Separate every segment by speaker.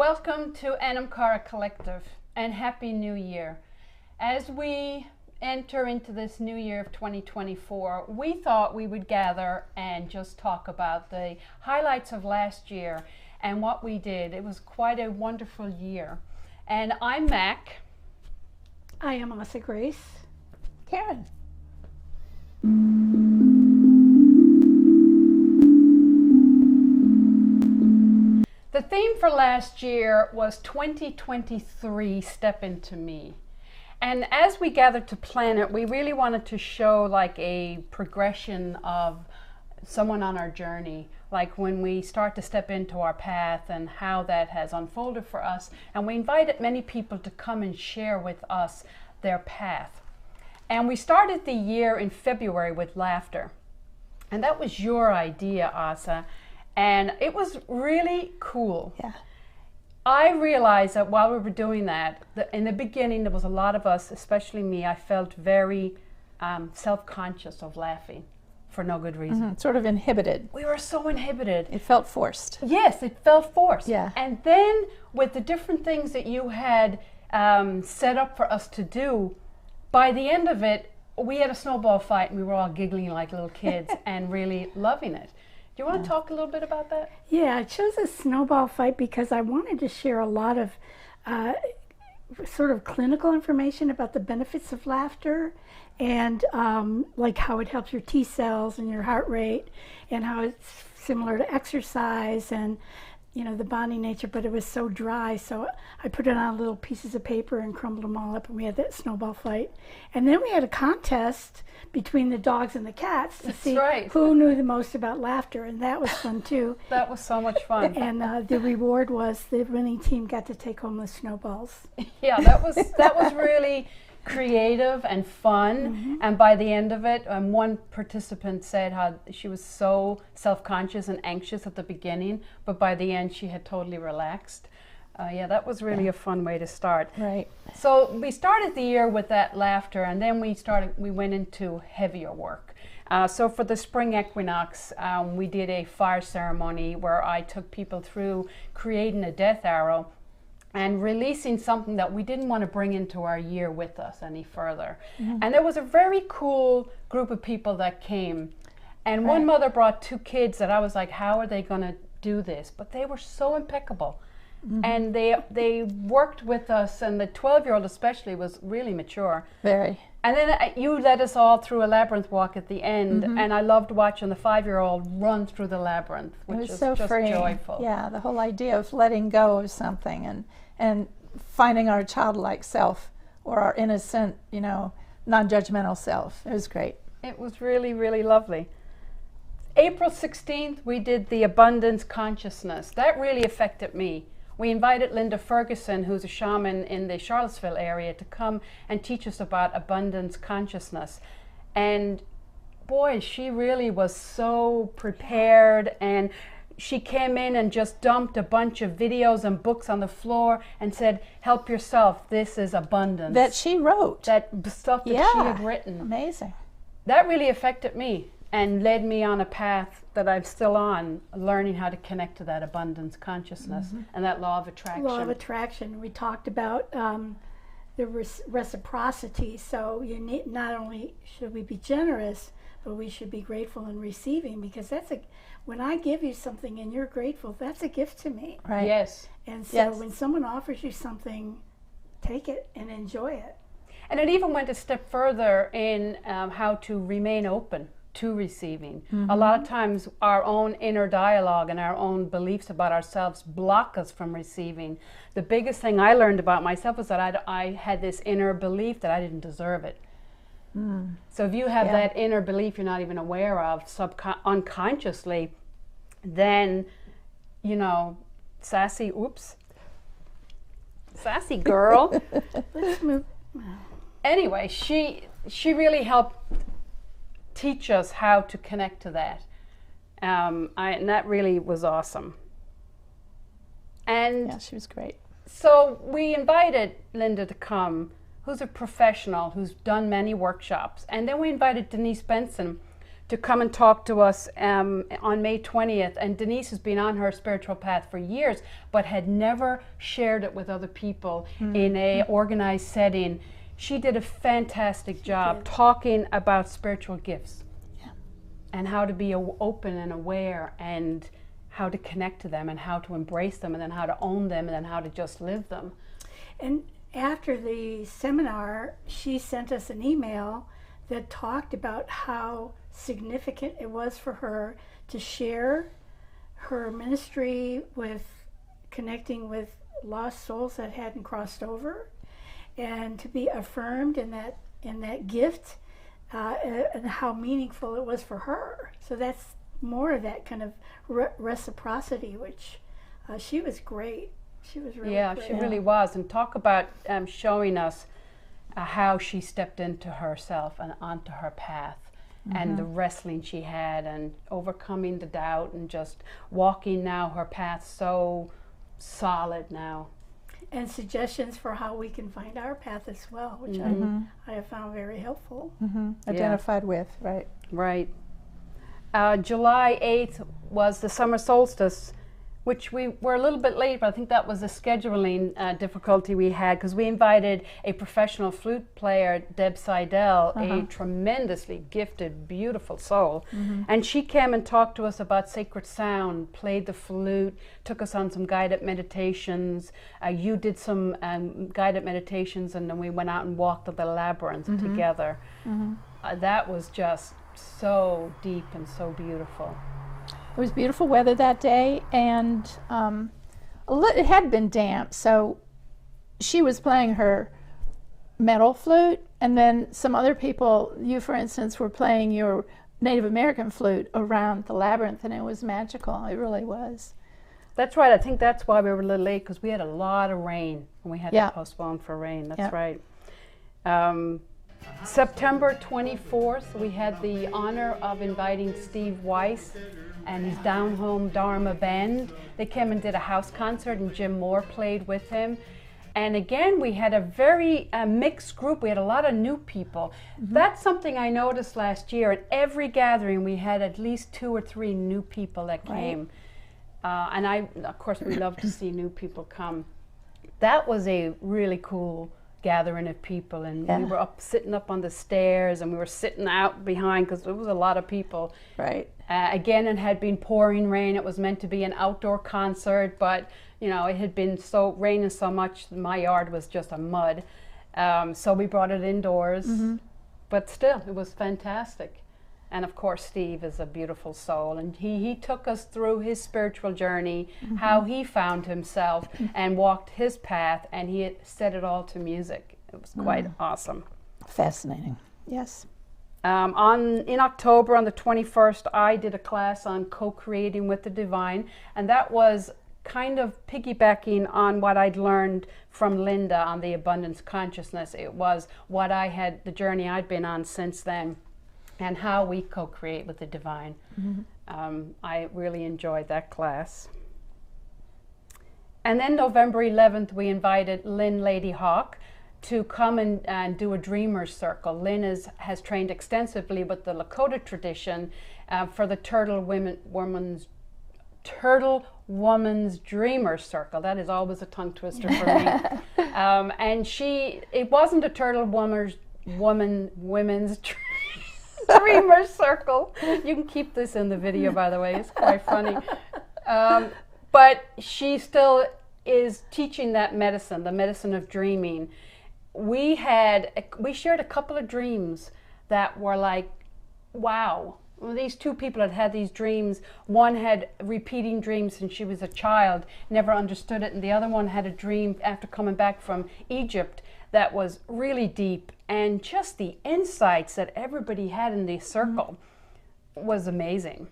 Speaker 1: Welcome to Anam Cara Collective and Happy New Year. As we enter into this new year of 2024, we thought we would gather and just talk about the highlights of last year and what we did. It was quite a wonderful year. And I'm Mac.
Speaker 2: I am Asa Grace.
Speaker 3: Karen.
Speaker 1: The theme for last year was 2023 Step Into Me. And as we gathered to plan it, we really wanted to show like a progression of someone on our journey, like when we start to step into our path and how that has unfolded for us. And we invited many people to come and share with us their path. And we started the year in February with laughter. And that was your idea, Asa. And it was really cool.
Speaker 3: Yeah.
Speaker 1: I realized that while we were doing that, in the beginning, there was a lot of us, especially me, I felt very self-conscious of laughing for no good reason.
Speaker 3: Mm-hmm. Sort of inhibited.
Speaker 1: We were so inhibited.
Speaker 3: It felt forced.
Speaker 1: Yes, it felt forced.
Speaker 3: Yeah.
Speaker 1: And then with the different things that you had set up for us to do, by the end of it, we had a snowball fight and we were all giggling like little kids and really loving it. Do you want to talk a little bit about that?
Speaker 2: Yeah, I chose a snowball fight because I wanted to share a lot of sort of clinical information about the benefits of laughter and like how it helps your T cells and your heart rate and how it's similar to exercise and you know the bonding nature, but it was so dry, so I put it on little pieces of paper and crumbled them all up, and we had that snowball fight. And then we had a contest between the dogs and the cats to see who knew the most about laughter, and that was fun too.
Speaker 1: That was so much fun.
Speaker 2: And the reward was the winning team got to take home the snowballs.
Speaker 1: Yeah, that was really creative and fun. Mm-hmm. And by the end of it, one participant said how she was so self-conscious and anxious at the beginning, but by the end she had totally relaxed. Yeah, that was really a fun way to start.
Speaker 3: Right.
Speaker 1: So we started the year with that laughter, and then we went into heavier work. So for the spring equinox, we did a fire ceremony where I took people through creating a death arrow and releasing something that we didn't want to bring into our year with us any further. Mm-hmm. And there was a very cool group of people that came. And one mother brought two kids that I was like, how are they going to do this? But they were so impeccable. Mm-hmm. And they worked with us, and the 12-year-old especially was really mature.
Speaker 3: Very.
Speaker 1: And then you led us all through a labyrinth walk at the end, and I loved watching the 5-year-old run through the labyrinth, which is
Speaker 3: so
Speaker 1: just
Speaker 3: freeing.
Speaker 1: Joyful.
Speaker 3: Yeah, the whole idea of letting go of something and finding our childlike self or our innocent, non-judgmental self. It was great.
Speaker 1: It was really, really lovely. April 16th, we did the abundance consciousness. That really affected me. We invited Linda Ferguson, who's a shaman in the Charlottesville area, to come and teach us about abundance consciousness. And boy, she really was so prepared, and she came in and just dumped a bunch of videos and books on the floor and said, help yourself, this is abundance.
Speaker 3: That she wrote.
Speaker 1: That stuff that she had written.
Speaker 3: Amazing.
Speaker 1: That really affected me and led me on a path that I'm still on, learning how to connect to that abundance consciousness and that law of attraction.
Speaker 2: Law of attraction. We talked about the reciprocity. So not only should we be generous, but we should be grateful and receiving, because when I give you something and you're grateful, that's a gift to me.
Speaker 3: Right.
Speaker 1: Yes.
Speaker 2: And so when someone offers you something, take it and enjoy it.
Speaker 1: And it even went a step further in how to remain open to receiving. Mm-hmm. A lot of times our own inner dialogue and our own beliefs about ourselves block us from receiving. The biggest thing I learned about myself was that I had this inner belief that I didn't deserve it. Mm. So if you have that inner belief you're not even aware of unconsciously, then, sassy girl.
Speaker 2: Let's move.
Speaker 1: Anyway, she really helped teach us how to connect to that. And that really was awesome. And
Speaker 3: yeah, she was great.
Speaker 1: So we invited Linda to come, who's a professional, who's done many workshops. And then we invited Denise Benson, to come and talk to us on May 20th. And Denise has been on her spiritual path for years, but had never shared it with other people in a organized setting. She did a fantastic job talking about spiritual gifts and how to be open and aware, and how to connect to them, and how to embrace them, and then how to own them, and then how to just live them.
Speaker 2: And after the seminar, she sent us an email that talked about how significant it was for her to share her ministry with connecting with lost souls that hadn't crossed over, and to be affirmed in that gift, and how meaningful it was for her. So that's more of that kind of reciprocity, which she was great. She was really great.
Speaker 1: She really was. And talk about showing us how she stepped into herself and onto her path, and the wrestling she had, and overcoming the doubt, and just walking now her path so solid now.
Speaker 2: And suggestions for how we can find our path as well, which I have found very helpful.
Speaker 3: Identified with, right.
Speaker 1: Right. July 8th was the summer solstice, which we were a little bit late, but I think that was a scheduling difficulty we had, because we invited a professional flute player, Deb Seidel, a tremendously gifted, beautiful soul. And she came and talked to us about sacred sound, played the flute, took us on some guided meditations. You did some guided meditations, and then we went out and walked the labyrinth together. That was just so deep and so beautiful.
Speaker 3: It was beautiful weather that day, and it had been damp, so she was playing her metal flute, and then some other people, you for instance, were playing your Native American flute around the labyrinth, and it was magical. It really was.
Speaker 1: That's right. I think that's why we were a little late, because we had a lot of rain, and we had to postpone for rain. That's right. September 24th, we had the honor of inviting Steve Weiss and his Down Home Dharma Band. They came and did a house concert, and Jim Moore played with him. And again, we had a very mixed group. We had a lot of new people. That's something I noticed last year. At every gathering, we had at least 2 or 3 new people that came. And of course, we love to see new people come. That was a really cool gathering of people, and we were sitting up on the stairs, and we were sitting out behind, because there was a lot of people.
Speaker 3: Right.
Speaker 1: Again, it had been pouring rain. It was meant to be an outdoor concert, but you know, it had been raining so much, my yard was just a mud. So we brought it indoors, but still, it was fantastic. And of course, Steve is a beautiful soul, and he took us through his spiritual journey, how he found himself and walked his path, and he had set it all to music. It was quite awesome.
Speaker 3: Fascinating. Yes.
Speaker 1: In October, on the 21st, I did a class on co-creating with the divine, and that was kind of piggybacking on what I'd learned from Linda on the abundance consciousness. It was the journey I'd been on since then, and how we co-create with the divine. I really enjoyed that class. And then November 11th, we invited Lynn Lady Hawk to come and do a dreamer's circle. Lynn has trained extensively with the Lakota tradition for the Turtle Woman's Dreamer Circle. That is always a tongue twister for me. And it wasn't a Turtle Women's Dreamer Circle. You can keep this in the video, by the way. It's quite funny. But she still is teaching that medicine, the medicine of dreaming. We shared a couple of dreams that were like, wow. Well, these 2 people had these dreams. One had repeating dreams since she was a child, never understood it, and the other one had a dream after coming back from Egypt that was really deep, and just the insights that everybody had in the circle was amazing.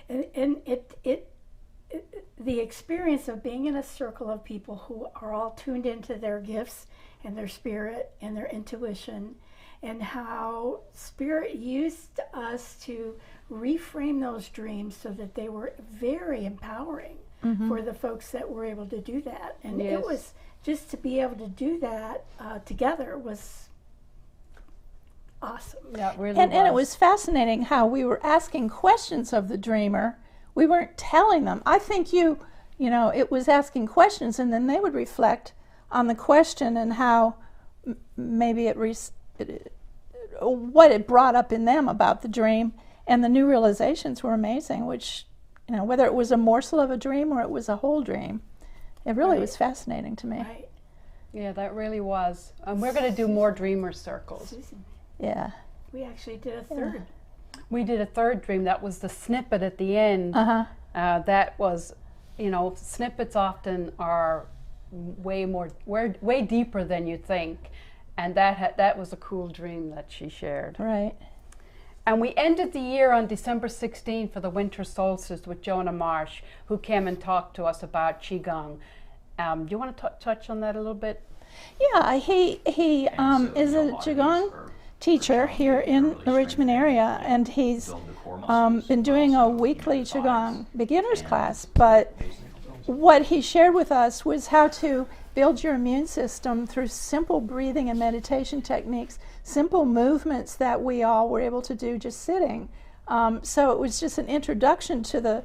Speaker 2: And the experience of being in a circle of people who are all tuned into their gifts and their spirit and their intuition, and how spirit used us to reframe those dreams so that they were very empowering for the folks that were able to do that. And it was just to be able to do that together was awesome.
Speaker 1: That really
Speaker 3: And it was fascinating how we were asking questions of the dreamer. We weren't telling them. I think you know, it was asking questions, and then they would reflect on the question and how maybe what it brought up in them about the dream. And the new realizations were amazing, which, you know, whether it was a morsel of a dream or it was a whole dream, it really was fascinating to me.
Speaker 2: Right.
Speaker 1: Yeah, that really was. We're going to do more dreamer circles.
Speaker 2: Susan,
Speaker 3: Yeah.
Speaker 2: we actually did a third.
Speaker 1: We did a third dream. That was the snippet at the end. That was, you know, snippets often are way deeper than you think. And that was a cool dream that she shared.
Speaker 3: Right.
Speaker 1: And we ended the year on December 16th for the winter solstice with Jonah Marsh, who came and talked to us about Qigong. Do you want to touch on that a little bit?
Speaker 3: Yeah, he is a Qigong teacher here in the Richmond area, and he's been doing a weekly Qigong beginners class. But what he shared with us was how to build your immune system through simple breathing and meditation techniques, simple movements that we all were able to do just sitting. So it was just an introduction to the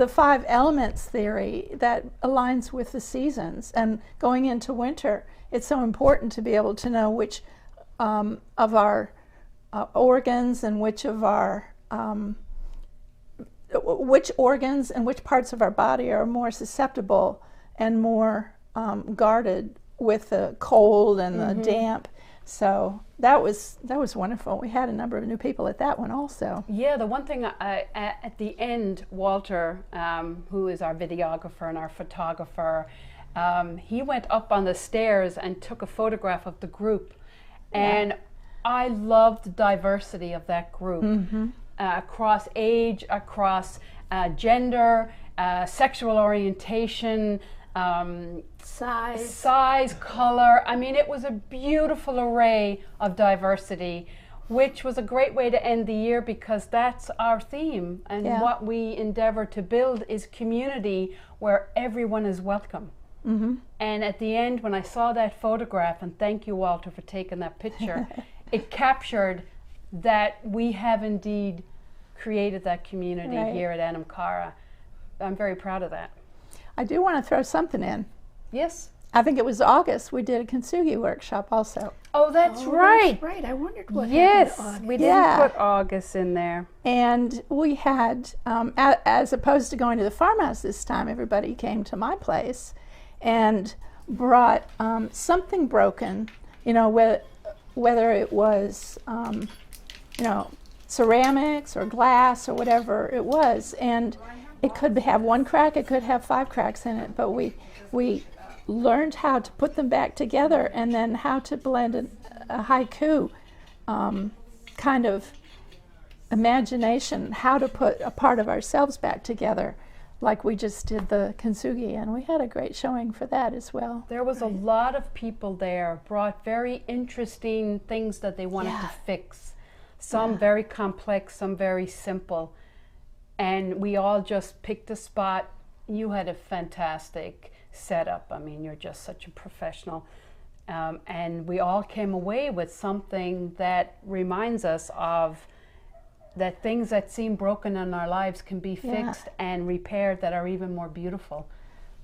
Speaker 3: 5 elements theory that aligns with the seasons. And going into winter, it's so important to be able to know which of our organs and which organs and which parts of our body are more susceptible and more guarded with the cold and the damp. So that was wonderful. We had a number of new people at that one also.
Speaker 1: Yeah, the one thing at the end, Walter, who is our videographer and our photographer, he went up on the stairs and took a photograph of the group. And I loved the diversity of that group, across age, across gender, sexual orientation, size, color. I mean, it was a beautiful array of diversity, which was a great way to end the year because that's our theme. And what we endeavor to build is community where everyone is welcome. And at the end, when I saw that photograph, and thank you, Walter, for taking that picture, it captured that we have indeed created that community here at Anam Cara. I'm very proud of that.
Speaker 3: I do want to throw something in.
Speaker 1: Yes?
Speaker 3: I think it was August, we did a kintsugi workshop also.
Speaker 1: Oh, that's right.
Speaker 2: That's right. I wondered what
Speaker 1: Yes,
Speaker 2: happened to August.
Speaker 1: we didn't put August in there.
Speaker 3: And we had, as opposed to going to the farmhouse this time, everybody came to my place and brought something broken, you know, whether it was, you know, ceramics or glass or whatever it was. And it could have 1 crack, it could have 5 cracks in it, but we learned how to put them back together and then how to blend a haiku kind of imagination, how to put a part of ourselves back together, like we just did the kintsugi, and we had a great showing for that as well.
Speaker 1: There was a lot of people there, brought very interesting things that they wanted to fix. Some very complex, some very simple. And we all just picked a spot. You had a fantastic setup. I mean, you're just such a professional. And we all came away with something that reminds us of that things that seem broken in our lives can be fixed and repaired that are even more beautiful.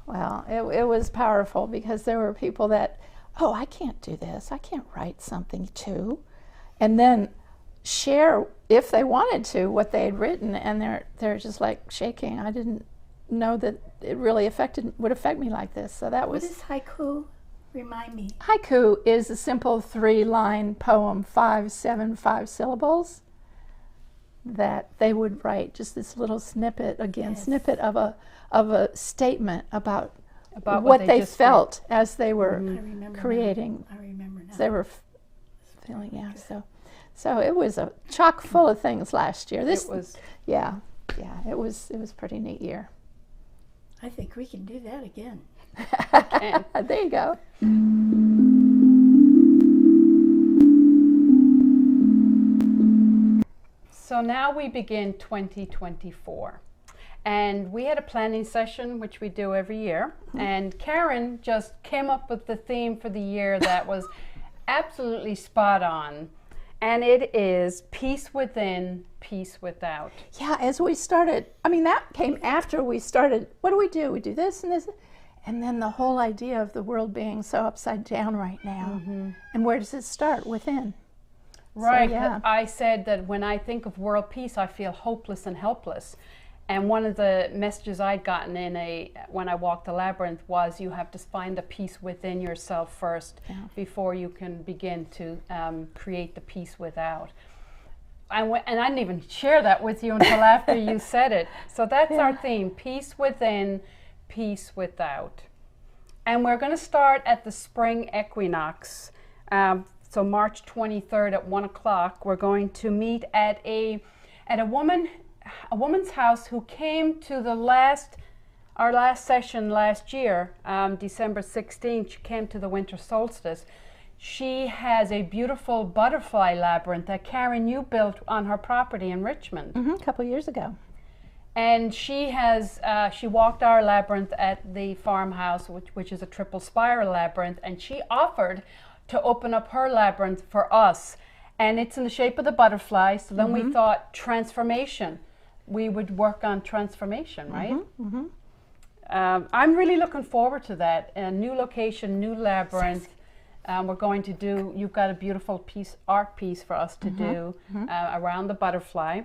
Speaker 3: Well, it was powerful because there were people that, oh, I can't do this. I can't write something too. And then share, if they wanted to, what they had written, and they're just like shaking. I didn't know that it really would affect me like this. So that was.
Speaker 2: What is haiku? Remind me.
Speaker 3: Haiku is a simple 3-line poem, 5 syllables, that they would write just this little snippet, snippet of a statement about what they felt as they were creating.
Speaker 2: I remember now.
Speaker 3: They were feeling, So it was a chock full of things last year. It was pretty neat year.
Speaker 2: I think we can do that again.
Speaker 3: There you go.
Speaker 1: So now we begin 2024. And we had a planning session, which we do every year. And Karen just came up with the theme for the year that was absolutely spot on. And it is peace within, peace without.
Speaker 3: Yeah, as we started, I mean, that came after we started. What do? We do this and this. And then the whole idea of the world being so upside down right now. And where does it start? Within.
Speaker 1: Right.
Speaker 3: So, yeah.
Speaker 1: I said that when I think of world peace, I feel hopeless and helpless. And one of the messages I'd gotten when I walked the labyrinth was you have to find the peace within yourself first before you can begin to create the peace without. And I didn't even share that with you until after you said it. So that's our theme, peace within, peace without. And we're going to start at the spring equinox. So March 23rd at 1 o'clock, we're going to meet at a woman's house who came to our last session last year, December 16th. She came to the winter solstice. She has a beautiful butterfly labyrinth that Karen, you built on her property in Richmond.
Speaker 3: A couple years ago.
Speaker 1: And she walked our labyrinth at the farmhouse, which is a triple spiral labyrinth, and she offered to open up her labyrinth for us. And it's in the shape of the butterfly, so then we thought transformation. We would work on transformation, right? I'm really looking forward to that. A new location, new labyrinth. We're going to do, you've got a beautiful art piece for us to do around the butterfly.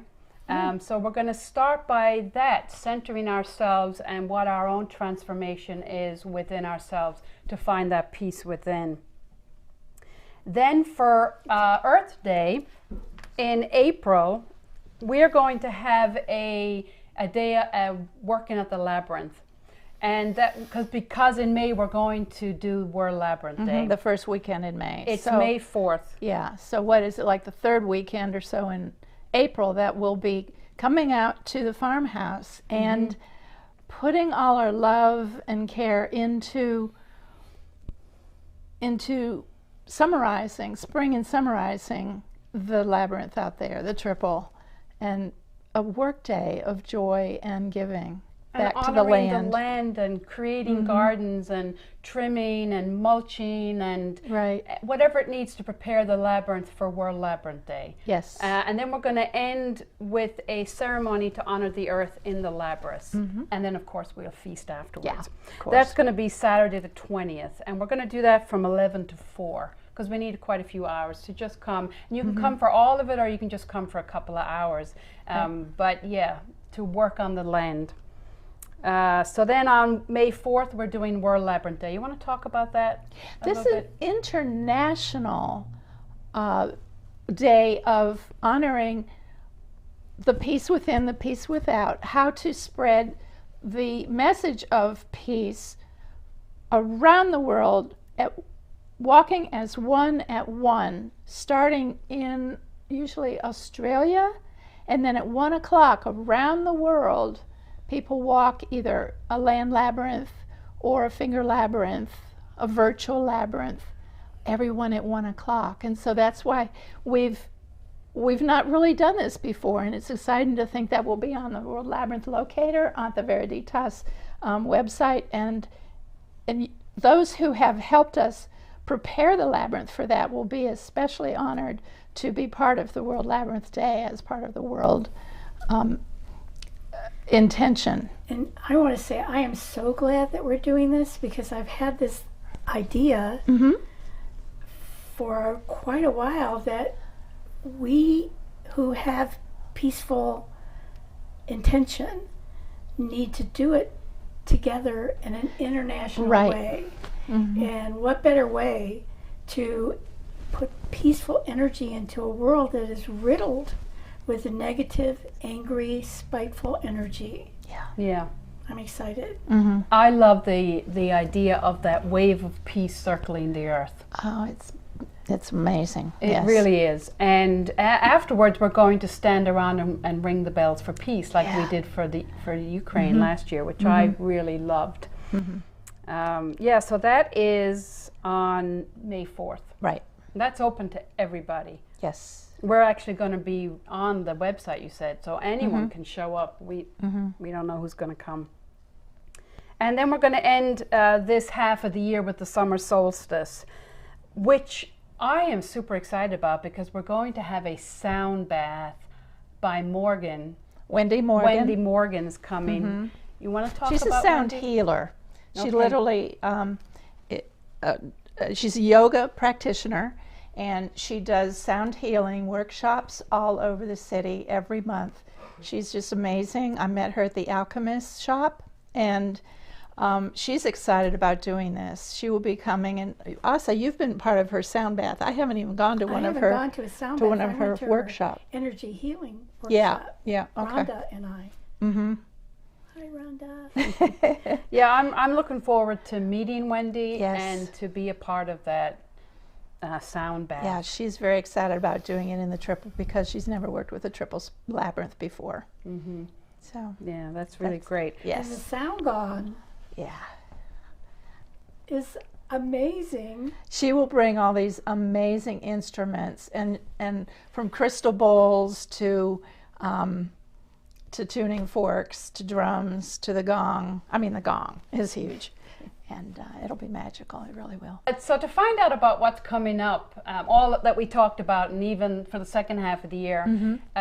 Speaker 1: So we're going to start by that, centering ourselves and what our own transformation is within ourselves to find that peace within. Then for Earth Day in April, we're going to have a day working at the labyrinth. And that because in May we're going to do World Labyrinth Day.
Speaker 3: The first weekend in May.
Speaker 1: It's May 4th.
Speaker 3: Yeah. So what is it, like the third weekend or so in April, that we'll be coming out to the farmhouse and putting all our love and care into summarizing, spring and summarizing the labyrinth out there, the triple, and a work day of joy and giving back to the land.
Speaker 1: And honoring the land and creating gardens and trimming and mulching and whatever it needs to prepare the labyrinth for World Labyrinth Day.
Speaker 3: Yes.
Speaker 1: And then we're going to end with a ceremony to honor the earth in the labyrinth. And then, of course, we'll feast afterwards.
Speaker 3: Yeah, of course.
Speaker 1: That's going to be Saturday the 20th. And we're going to do that from 11 to 4. Because we need quite a few hours to just come. And you can come for all of it, or you can just come for a couple of hours. But yeah, to work on the land. So then on May 4th, we're doing World Labyrinth Day. You want to talk about that a
Speaker 3: This
Speaker 1: little
Speaker 3: is
Speaker 1: bit?
Speaker 3: international day of honoring the peace within, the peace without, how to spread the message of peace around the world, walking as one at one, starting in usually Australia, and then at 1 o'clock around the world, people walk either a land labyrinth or a finger labyrinth, a virtual labyrinth, everyone at 1 o'clock. And so that's why we've not really done this before, and it's exciting to think that we'll be on the World Labyrinth Locator, on the Veriditas website, and those who have helped us prepare the labyrinth for that will be especially honored to be part of the World Labyrinth Day as part of the world intention.
Speaker 2: And I want to say I am so glad that we're doing this, because I've had this idea for quite a while that we who have peaceful intention need to do it together in an international way. And what better way to put peaceful energy into a world that is riddled with a negative, angry, spiteful energy.
Speaker 1: Yeah.
Speaker 2: I'm excited.
Speaker 1: I love the idea of that wave of peace circling the earth.
Speaker 3: Oh, it's amazing.
Speaker 1: It really is. And afterwards, we're going to stand around and ring the bells for peace, like we did for Ukraine last year, which I really loved. So that is on May 4th.
Speaker 3: Right.
Speaker 1: That's open to everybody.
Speaker 3: Yes.
Speaker 1: We're actually going to be on the website, you said, so anyone can show up. We don't know who's going to come. And then we're going to end this half of the year with the summer solstice, which I am super excited about because we're going to have a sound bath by Morgan.
Speaker 3: Wendy Morgan.
Speaker 1: Wendy Morgan's coming. You want to talk
Speaker 3: She's
Speaker 1: about
Speaker 3: a sound
Speaker 1: Wendy?
Speaker 3: healer. She
Speaker 1: Okay.
Speaker 3: literally, she's a yoga practitioner, and she does sound healing workshops all over the city every month. She's just amazing. I met her at the Alchemist shop, and she's excited about doing this. She will be coming, and Asa, you've been part of her sound bath. I haven't even gone to one
Speaker 2: I
Speaker 3: of
Speaker 2: haven't
Speaker 3: her
Speaker 2: gone to a sound
Speaker 3: to
Speaker 2: bath.
Speaker 3: one of
Speaker 2: I
Speaker 3: her
Speaker 2: went to
Speaker 3: workshops.
Speaker 2: energy healing
Speaker 3: Yeah,
Speaker 2: workshop.
Speaker 3: yeah, okay.
Speaker 2: Rhonda and I.
Speaker 3: Mm-hmm.
Speaker 2: Hi, Rhonda.
Speaker 1: Yeah, I'm looking forward to meeting Wendy
Speaker 3: Yes.
Speaker 1: and to be a part of that sound bath.
Speaker 3: Yeah, she's very excited about doing it in the triple because she's never worked with a triple labyrinth before.
Speaker 1: Mm-hmm.
Speaker 3: So
Speaker 1: Yeah, that's really
Speaker 3: That's-
Speaker 1: great.
Speaker 2: And the
Speaker 3: yes,
Speaker 2: sound gong
Speaker 3: yeah.
Speaker 2: is amazing.
Speaker 3: She will bring all these amazing instruments, and from crystal bowls to tuning forks to drums to the gong. I mean, the gong is huge, and it'll be magical. It really will.
Speaker 1: So to find out about what's coming up, all that we talked about, and even for the second half of the year,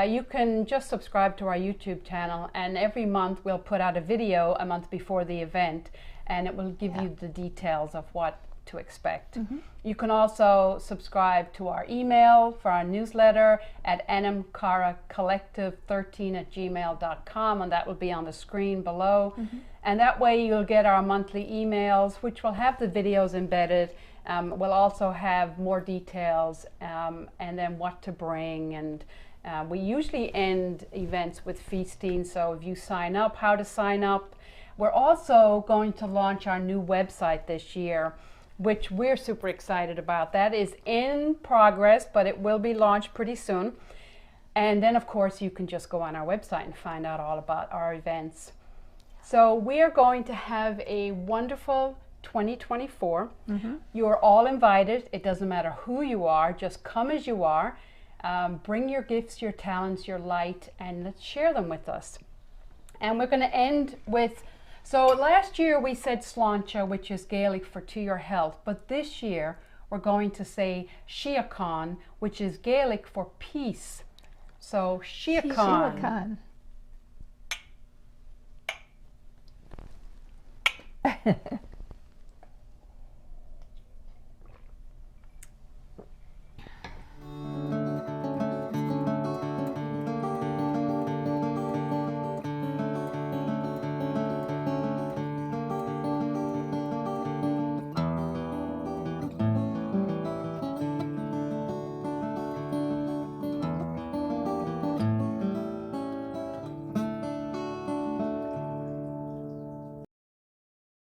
Speaker 1: you can just subscribe to our YouTube channel, and every month we'll put out a video a month before the event, and it will give you the details of what to expect. You can also subscribe to our email for our newsletter at Anam Cara Collective13@gmail.com, and that will be on the screen below. And that way you'll get our monthly emails, which will have the videos embedded. We'll also have more details, and then what to bring. And we usually end events with feasting, so if you sign up, how to sign up. We're also going to launch our new website this year, which we're super excited about. That is in progress, but it will be launched pretty soon. And then, of course, you can just go on our website and find out all about our events. So we are going to have a wonderful 2024. You are all invited. It doesn't matter who you are, just come as you are. Bring your gifts, your talents, your light, and let's share them with us. And we're going to end with, so last year we said sláinte, which is Gaelic for to your health, but this year we're going to say Síocháin, which is Gaelic for peace. So Síocháin.
Speaker 3: Khan.